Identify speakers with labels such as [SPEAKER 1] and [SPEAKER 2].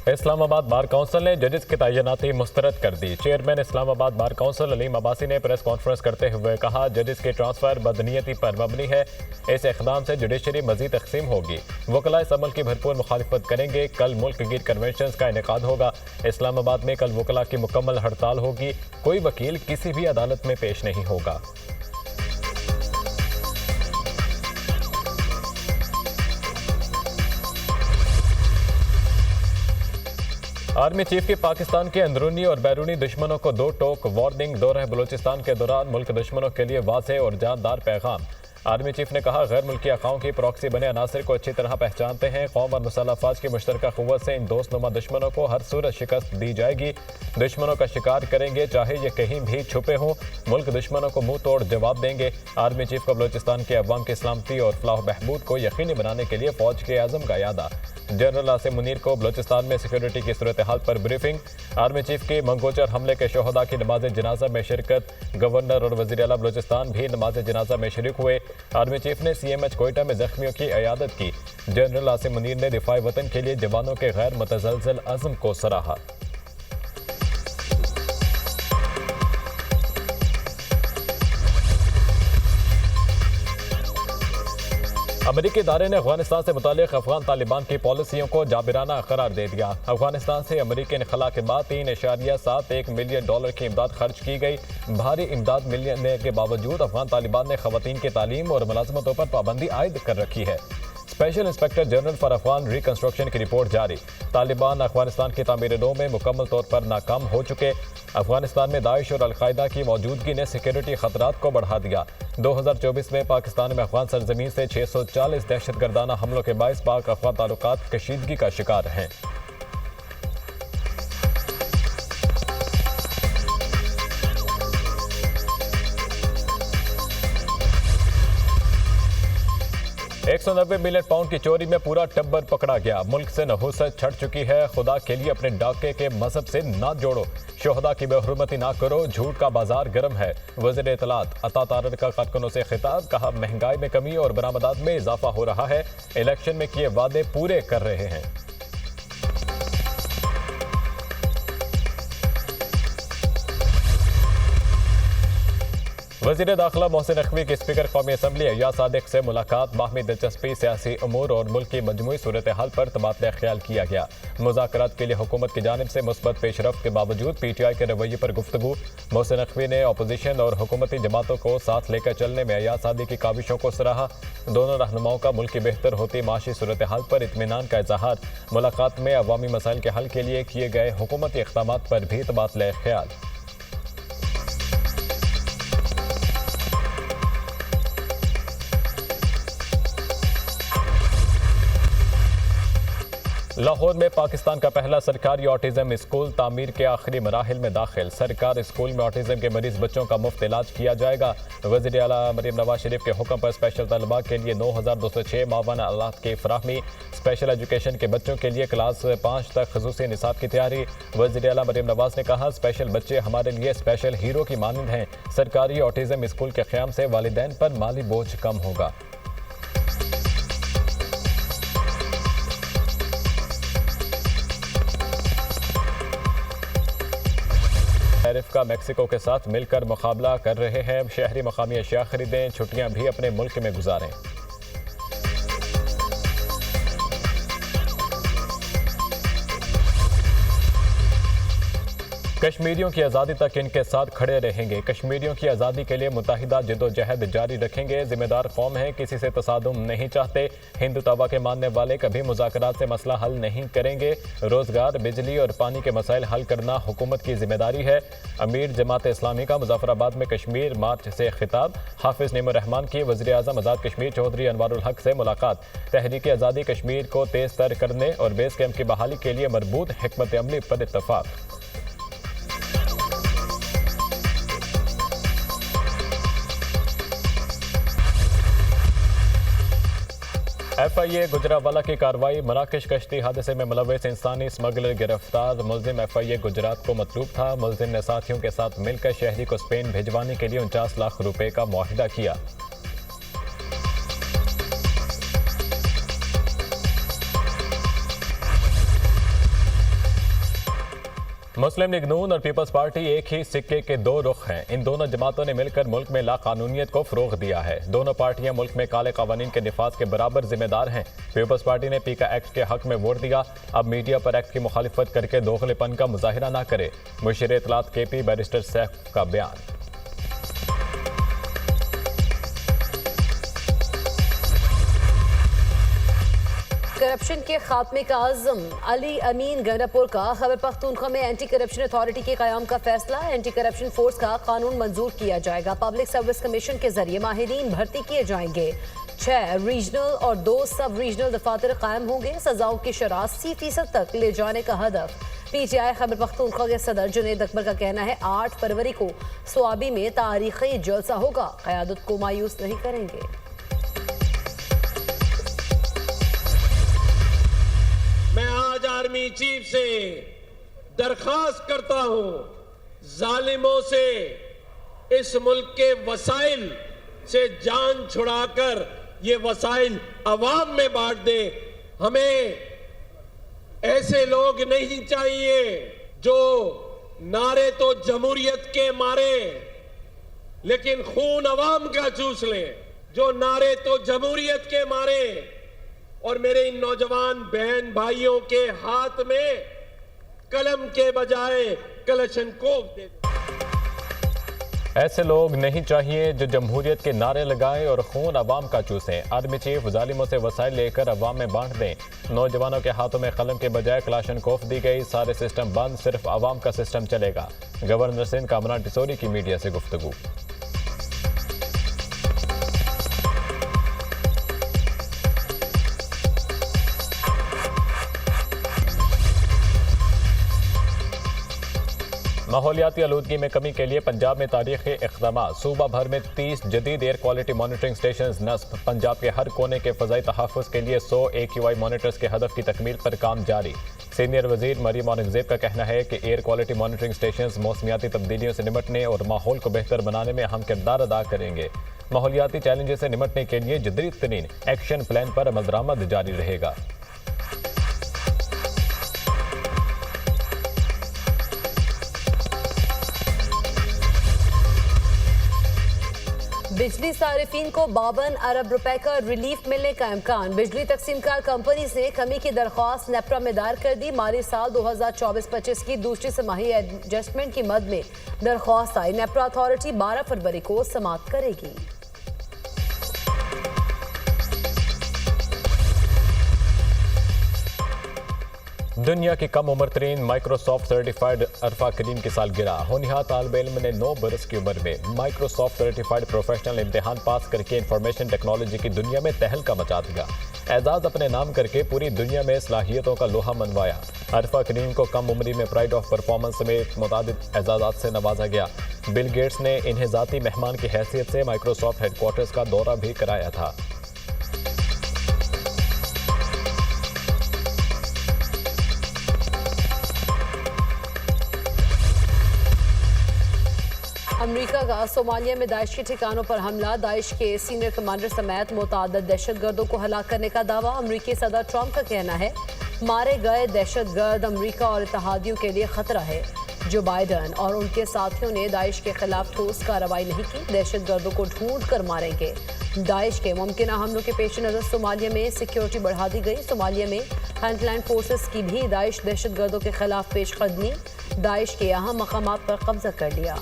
[SPEAKER 1] Islamabad bar council ने जजेस की तैनाती मुस्तरद कर दी। Chairman Islamabad bar council Aleem Abbasi ने प्रेस कॉन्फ्रेंस करते हुए कहा, जजेस के ट्रांसफर बदनीयती पर मबनी है। इस इक़दाम से जुडिशरी मजीद तकसीम होगी। वकला इस अमल की भरपूर मुखालिफत करेंगे। कल मुल्क गिर कन्वेंशन का इनेकाद होगा। इस्लामाबाद में कल वकला की मुकम्मल हड़ताल होगी। कोई वकील किसी भी अदालत में पेश नहीं होगा। आर्मी चीफ की पाकिस्तान के अंदरूनी और बैरूनी दुश्मनों को दो टोक वार्निंग। दौरा बलूचिस्तान के दौरान मुल्क दुश्मनों के लिए वाज़ेह और जानदार पैगाम। आर्मी चीफ ने कहा, गैर मुल्की अखाओं की प्रॉक्सी बने अनासर को अच्छी तरह पहचानते हैं। कौम और मुसल्लह अफवाज की मुश्तरका क़ुव्वत से इन दोस्तनुमा दुश्मनों को हर सूरत शिकस्त दी जाएगी। दुश्मनों का शिकार करेंगे, चाहे ये कहीं भी छुपे हों। मुल्क दुश्मनों को मुंह तोड़ जवाब देंगे। आर्मी चीफ को बलूचिस्तान के अवाम की सलामती और फलाह बहबूद को यकीनी बनाने के लिए फौज के आज़म का यादा। जनरल आसिम मुनीर को बलूचिस्तान में सिक्योरिटी की सूरत हाल पर ब्रीफिंग। आर्मी चीफ की मंगोचर हमले के शोहदा की नमाज जनाजा में शिरकत। गवर्नर और वज़ीर आला बलूचिस्तान भी नमाज जनाजा में शरीक हुए। आर्मी चीफ ने CMH कोयटा में जख्मियों की इयादत की। जनरल आसिम मुनीर ने दिफाए वतन के लिए जवानों के गैर मुतज़लज़ल अज़्म को सराहा। अमेरिकी इदारे ने अफगानिस्तान से मुतालिक अफगान तालिबान की पॉलिसियों को जाबिराना करार दे दिया। अफगानिस्तान से अमेरिकी इनखला के बाद $3.71 मिलियन की इमदाद खर्च की गई। भारी इमदाद मिलने के बावजूद अफगान तालिबान ने खवातीन की तालीम और मुलाजमतों पर पाबंदी आयद कर रखी है। Special inspector general for Afghan reconstruction की रिपोर्ट जारी। तालिबान अफगानिस्तान की तामीर दो में मुकम्मल तौर पर नाकाम हो चुके। अफगानिस्तान में दाइश और अलकायदा की मौजूदगी ने सिक्योरिटी खतरात को बढ़ा दिया। 2024 में पाकिस्तान में अफगान सरजमीन से 640 दहशतगर्दाना हमलों के बायस पाक अफगान ताल्लुकात कशीदगी का शिकार हैं। $190 मिलियन की चोरी में पूरा टब्बर पकड़ा गया। मुल्क से नहुसत छट चुकी है। खुदा के लिए अपने डाके के मजहब से ना जोड़ो। शोहदा की बेहुरमती ना करो। झूठ का बाजार गर्म है। वज़ीर इत्तलात अता तारर का कारकुनों से खिताब। कहा, महंगाई में कमी और बरामदात में इजाफा हो रहा है। इलेक्शन में किए वादे पूरे कर रहे हैं। वज़ीर दाखिला मोहसिन नकवी के स्पीकर कौमी असम्बली अय्याज सादिक से मुलाकात। बाहमी दिलचस्पी, सियासी उमूर और मुल्क की मजमूई सूरत हाल पर तबादला ख्याल किया गया। मुज़ाकरात के लिए हुकूमत की जानिब से मुस्बत पेशरफ्त के बावजूद PTI के रवैये पर गुफ्तगू। मोहसिन नकवी ने अपोजिशन और हुकूमती जमातों को साथ लेकर चलने में अय्याज सादिक की काविशों को सराहा। दोनों रहनुमाओं का मुल्क की बेहतर होती माशी सूरत हाल पर इत्मीनान का इजहार। मुलाकात में अवामी मसाइल के हल के लिए किए गए हुकूमती इक़दामात पर भी तबादला ख्याल। लाहौर में पाकिस्तान का पहला सरकारी ऑटिज्म स्कूल तामीर के आखिरी मराहिल में दाखिल। सरकार स्कूल में ऑटिज्म के मरीज बच्चों का मुफ्त इलाज किया जाएगा। वज़ीर आला मरीम नवाज शरीफ के हुक्म पर स्पेशल तलबा के लिए 9206 मावाना आलात की फराहमी। स्पेशल एजुकेशन के बच्चों के लिए क्लास 5 तक ख़ुसूसी निसाब की तैयारी। वज़ीर आला मरीम नवाज ने कहा, स्पेशल बच्चे हमारे लिए स्पेशल हीरो की मानंद हैं। सरकारी ऑटिज्म स्कूल के क़याम से वालिदैन पर माली बोझ कम होगा। टैरिफ का मेक्सिको के साथ मिलकर मुकाबला कर रहे हैं। शहरी मकामी अशिया खरीदें, छुट्टियां भी अपने मुल्क में गुजारें। कश्मीरियों की आज़ादी तक इनके साथ खड़े रहेंगे। कश्मीरियों की आज़ादी के लिए मुत्तहिदा जद्दोजहद जारी रखेंगे। जिम्मेदार कौम है, किसी से तसादुम नहीं चाहते। हिंदू तवा के मानने वाले कभी मुज़ाकरात से मसला हल नहीं करेंगे। रोज़गार, बिजली और पानी के मसाइल हल करना हुकूमत की जिम्मेदारी है। अमीर जमात इस्लामी का मुजफ्फराबाद में कश्मीर मार्च से खिताब। हाफिज नईमुर रहमान की वज़ीर आज़म आज़ाद कश्मीर चौधरी अनवारुल हक से मुलाकात। तहरीक आज़ादी कश्मीर को तेज़ तर करने और बेस कैंप की बहाली के लिए मरबूत हिकमत अमली पर इत्तफाक। FIA गुजरावाला की कार्रवाई। मराकश कश्ती हादसे में मुलव्वस इंसानी स्मगलर गिरफ्तार। मुलजिम FIA गुजरात को मतलूब था। मुलजिम ने साथियों के साथ मिलकर शहरी को स्पेन भिजवाने के लिए 49 लाख रुपए का मुआहिदा किया। मुस्लिम लीग नून और पीपल्स पार्टी एक ही सिक्के के दो रुख हैं। इन दोनों जमातों ने मिलकर मुल्क में लाकानूनियत को फरोग दिया है। दोनों पार्टियां मुल्क में काले कानून के निफाज के बराबर जिम्मेदार हैं। पीपल्स पार्टी ने पीका एक्ट के हक में वोट दिया। अब मीडिया पर एक्ट की मुखालिफत करके दोगलेपन का मुजाहिरा न करे। मुशीर इत्तलात KP बैरिस्टर सैफ का बयान।
[SPEAKER 2] करप्शन के खात्मे का आज़म अली अमीन गंडापुर का खैबर पख्तूनख्वा में एंटी करप्शन अथॉरिटी के क़याम का फैसला। एंटी करप्शन फोर्स का कानून मंजूर किया जाएगा। पब्लिक सर्विस कमीशन के जरिए माहिरीन भर्ती किए जाएंगे। 6 रीजनल और 2 सब रीजनल दफातर कायम होंगे। सजाओं की शरह 80% तक ले जाने का हदफ। PTI खैबर पख्तूनख्वा के सदर जुनेद अकबर का कहना है 8 फरवरी को स्वाबी में तारीखी जलसा होगा। क़यादत को मायूस नहीं करेंगे।
[SPEAKER 3] मैं आज आर्मी चीफ से दरखास्त करता हूं, जालिमों से इस मुल्क के वसाइल से जान छुड़ाकर ये वसाइल अवाम में बांट दे। हमें ऐसे लोग नहीं चाहिए जो नारे तो जमहूरियत के मारे लेकिन खून अवाम का चूस लें, जो नारे तो जमहूरियत के मारे और मेरे इन नौजवान बहन भाइयों के हाथ में कलम के बजाय कलशनकोव दे दें।
[SPEAKER 1] ऐसे लोग नहीं चाहिए जो जमहूरियत के नारे लगाएं और खून अवाम का चूसें। आर्मी चीफ जालिमों से वसाइल लेकर अवाम में बांट दें। नौजवानों के हाथों में कलम के बजाय कलाशनकोफ दी गई। सारे सिस्टम बंद, सिर्फ अवाम का सिस्टम चलेगा। गवर्नर सिंध कामरान टिसोरी की मीडिया से गुफ्तगू। माहौलियाती आलूदगी में कमी के लिए पंजाब में तारीखी इक़दाम। सूबा भर में 30 जदीद एयर क्वालिटी मॉनिटरिंग स्टेशन नस्ब। पंजाब के हर कोने के फ़ज़ाई तहफ़्फ़ुज़ के लिए 100 AQI मॉनिटर्स के हदफ की तकमील पर काम जारी। सीनियर वज़ीर मरियम औरंगज़ेब का कहना है कि एयर क्वालिटी मॉनिटरिंग स्टेशन मौसमियाती तब्दीलियों से निपटने और माहौल को बेहतर बनाने में अहम किरदार अदा करेंगे। माहौलियाती चैलेंजेस से निपटने के लिए जदीद तरीन एक्शन प्लान पर अमल दरामद जारी रहेगा।
[SPEAKER 2] बिजली सारिफीन को 52 अरब रुपए का रिलीफ मिलने का इम्कान। बिजली तकसीमकार कंपनी ने कमी की दरख्वास्त नेप्रा में दायर कर दी। माली साल 2024-25 की दूसरी तिमाही एडजस्टमेंट की मद में दरख्वास्त आई। नेप्रा अथॉरिटी 12 फरवरी को समाप्त करेगी।
[SPEAKER 1] दुनिया की कम उम्र तरीन माइक्रोसॉफ्ट सर्टिफाइड अरफा करीम की सालगिरह। होनहार तालिब इल्म ने 9 बरस की उम्र में माइक्रोसॉफ्ट सर्टिफाइड प्रोफेशनल इम्तिहान पास करके इंफॉर्मेशन टेक्नोलॉजी की दुनिया में तहलका मचा दिया। एजाज अपने नाम करके पूरी दुनिया में सलाहियतों का लोहा मनवाया। अरफा करीम को कम उम्री में प्राइड ऑफ परफॉर्मेंस समेत मुतादिद एजाजात से नवाजा गया। बिल गेट्स ने इन्हें ज़ाती मेहमान की हैसियत से माइक्रोसॉफ्ट हेडक्वार्टर्स का दौरा भी कराया था।
[SPEAKER 2] अमेरिका का सोमालिया में दाइश के ठिकानों पर हमला। दाइश के सीनियर कमांडर समेत मुतअद्दिद दहशतगर्दों को हलाक करने का दावा। अमेरिकी सदर ट्रंप का कहना है मारे गए दहशतगर्द अमेरिका और इत्तेहादियों के लिए खतरा है। जो बाइडन और उनके साथियों ने दाइश के खिलाफ ठोस कार्रवाई नहीं की। दहशतगर्दों को ढूंढ कर मारेंगे। दाइश के मुमकिन हमलों के पेश नज़र सोमालिया में सिक्योरिटी बढ़ा दी गई। सोमालिया में फ्रंटलाइन फोर्सेस की भी दाइश दहशतगर्दों के खिलाफ पेशकदमी। दाइश के अहम मकामात पर कब्जा कर लिया।